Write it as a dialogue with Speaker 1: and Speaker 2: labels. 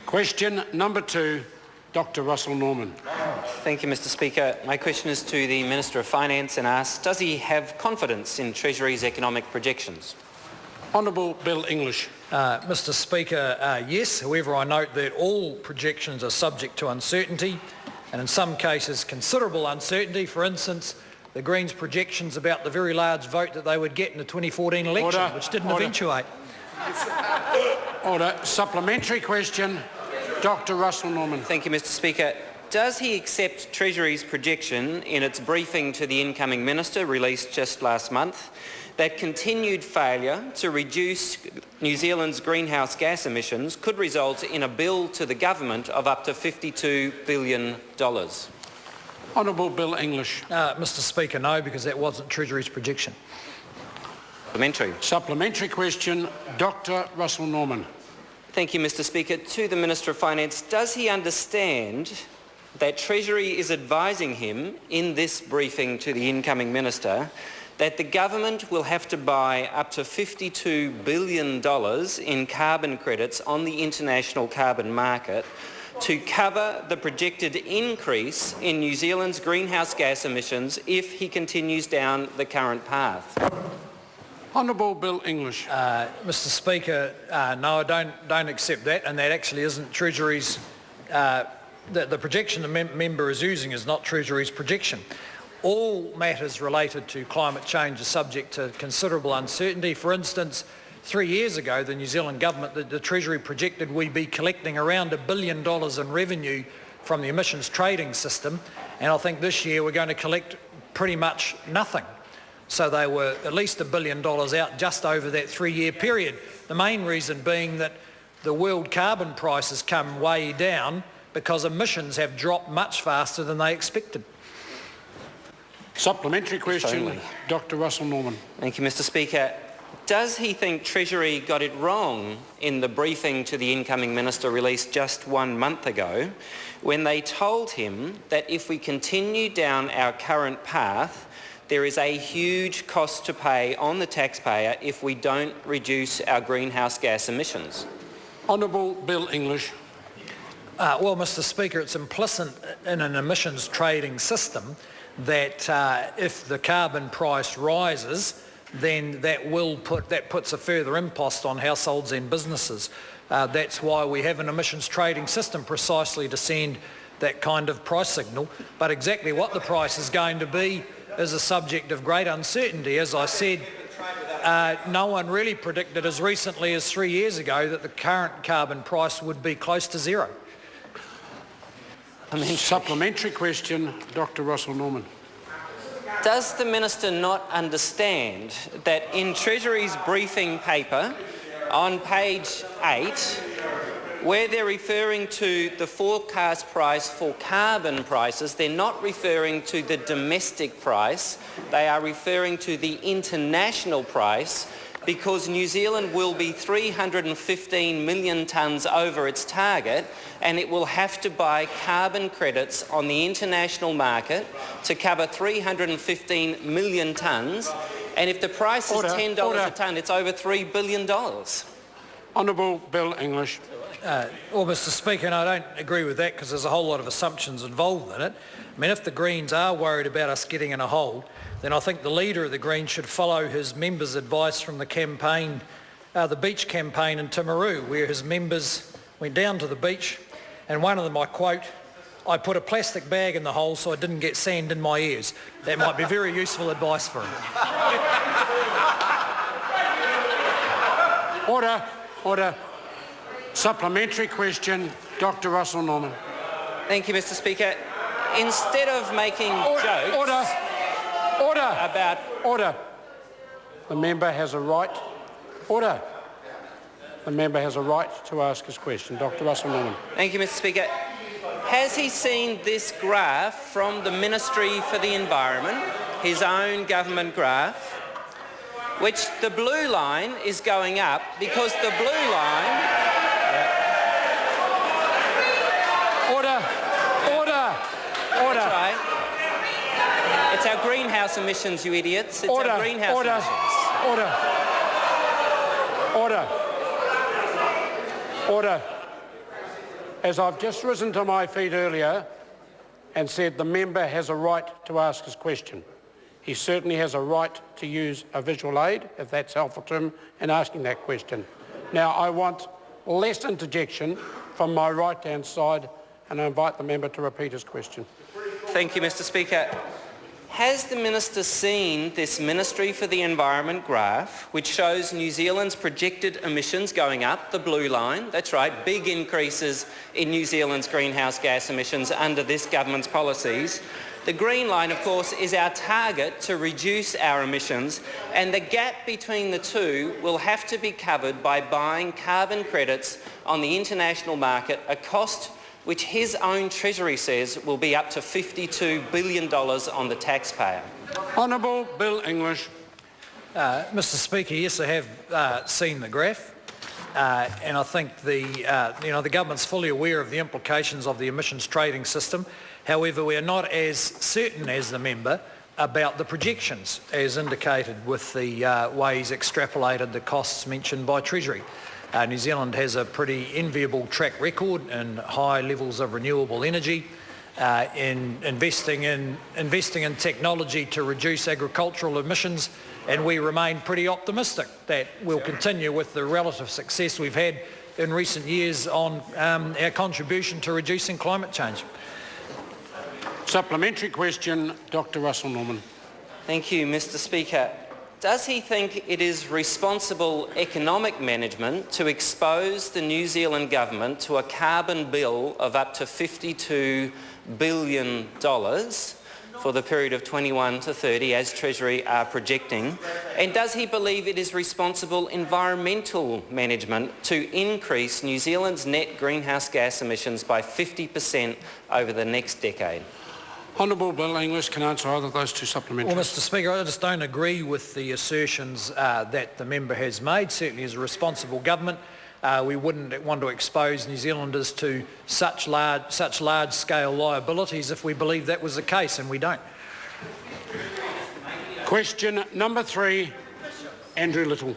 Speaker 1: Question number 2, Dr. Russell Norman.
Speaker 2: Thank you, Mr. Speaker. My question is to the Minister of Finance and asks, does he have confidence in Treasury's economic projections?
Speaker 1: Honourable Bill English.
Speaker 3: Mr. Speaker, yes. However, I note that all projections are subject to uncertainty and in some cases considerable uncertainty. For instance, the Greens' projections about the very large vote that they would get in the 2014 election, which didn't eventuate.
Speaker 1: Order. Supplementary question, Dr. Russell Norman.
Speaker 2: Thank you, Mr. Speaker. Does he accept Treasury's projection in its briefing to the incoming minister released just last month that continued failure to reduce New Zealand's greenhouse gas emissions could result in a bill to the government of up to $52 billion?
Speaker 1: Honourable Bill English.
Speaker 3: Mr. Speaker, no, because that wasn't Treasury's projection.
Speaker 1: Supplementary question, Dr. Russell Norman.
Speaker 2: Thank you, Mr. Speaker. To the Minister of Finance, does he understand that Treasury is advising him in this briefing to the incoming minister that the government will have to buy up to $52 billion in carbon credits on the international carbon market to cover the projected increase in New Zealand's greenhouse gas emissions if he continues down the current path?
Speaker 1: Honourable Bill English.
Speaker 3: Mr. Speaker, no, I don't accept that, and that actually isn't Treasury's. The projection the member is using is not Treasury's projection. All matters related to climate change are subject to considerable uncertainty. For instance, 3 years ago, the New Zealand government, the Treasury projected we'd be collecting around $1 billion in revenue from the emissions trading system, and I think this year we're going to collect pretty much nothing. So they were at least $1 billion out just over that 3-year period. The main reason being that the world carbon price has come way down because emissions have dropped much faster than they expected.
Speaker 1: Supplementary question, Dr. Russell Norman.
Speaker 2: Thank you, Mr. Speaker. Does he think Treasury got it wrong in the briefing to the incoming minister released just 1 month ago when they told him that if we continue down our current path, there is a huge cost to pay on the taxpayer if we don't reduce our greenhouse gas emissions?
Speaker 1: Honourable Bill English.
Speaker 3: Well, Mr. Speaker, it's implicit in an emissions trading system that if the carbon price rises, then that puts a further impost on households and businesses. That's why we have an emissions trading system, precisely to send that kind of price signal. But exactly what the price is going to be is a subject of great uncertainty. As I said, no one really predicted as recently as 3 years ago that the current carbon price would be close to zero.
Speaker 1: Supplementary question, Dr. Russell Norman.
Speaker 2: Does the minister not understand that in Treasury's briefing paper on page 8, where they're referring to the forecast price for carbon prices, they're not referring to the domestic price, they are referring to the international price, because New Zealand will be 315 million tonnes over its target, and it will have to buy carbon credits on the international market to cover 315 million tonnes, and if the price is $10 a tonne, it's over $3 billion.
Speaker 1: Honourable Bill English.
Speaker 3: Well, Mr. Speaker, and I don't agree with that because there's a whole lot of assumptions involved in it. I mean, if the Greens are worried about us getting in a hole, then I think the leader of the Greens should follow his members' advice from the campaign, the beach campaign in Timaru, where his members went down to the beach, and one of them, I quote, "I put a plastic bag in the hole so I didn't get sand in my ears." That might be very useful advice for him.
Speaker 1: Order. Supplementary question, Dr. Russell Norman.
Speaker 2: Thank you, Mr. Speaker. Instead of making jokes about...
Speaker 1: Order. The member has a right. Order. The member has a right to ask his question. Dr. Russell Norman.
Speaker 2: Thank you, Mr. Speaker. Has he seen this graph from the Ministry for the Environment, his own government graph, which the blue line is going up because the blue line... Order. That's right. It's our greenhouse emissions, you idiots. It's our greenhouse emissions.
Speaker 1: As I've just risen to my feet earlier and said the member has a right to ask his question. He certainly has a right to use a visual aid, if that's helpful to him, in asking that question. Now, I want less interjection from my right-hand side, and I invite the member to repeat his question.
Speaker 2: Thank you, Mr Speaker. Has the Minister seen this Ministry for the Environment graph, which shows New Zealand's projected emissions going up, the blue line? That's right, big increases in New Zealand's greenhouse gas emissions under this government's policies. The green line, of course, is our target to reduce our emissions, and the gap between the two will have to be covered by buying carbon credits on the international market, a cost which his own Treasury says will be up to $52 billion on the taxpayer.
Speaker 1: Honourable Bill English.
Speaker 3: Mr Speaker, yes, I have seen the graph, and I think the government's fully aware of the implications of the emissions trading system. However, we are not as certain as the member about the projections, as indicated with the way he's extrapolated the costs mentioned by Treasury. New Zealand has a pretty enviable track record in high levels of renewable energy, in investing in technology to reduce agricultural emissions, and we remain pretty optimistic that we'll continue with the relative success we've had in recent years on our contribution to reducing climate change.
Speaker 1: Supplementary question, Dr Russel Norman.
Speaker 2: Thank you, Mr Speaker. Does he think it is responsible economic management to expose the New Zealand government to a carbon bill of up to $52 billion for the period of 21 to 30, as Treasury are projecting? And does he believe it is responsible environmental management to increase New Zealand's net greenhouse gas emissions by 50% over the next decade?
Speaker 1: Honourable Bill English can answer either of those two supplementaries.
Speaker 3: Well, Mr Speaker, I just don't agree with the assertions that the member has made. Certainly as a responsible government, we wouldn't want to expose New Zealanders to such large-scale liabilities if we believed that was the case, and we don't.
Speaker 1: Question number 3, Andrew Little.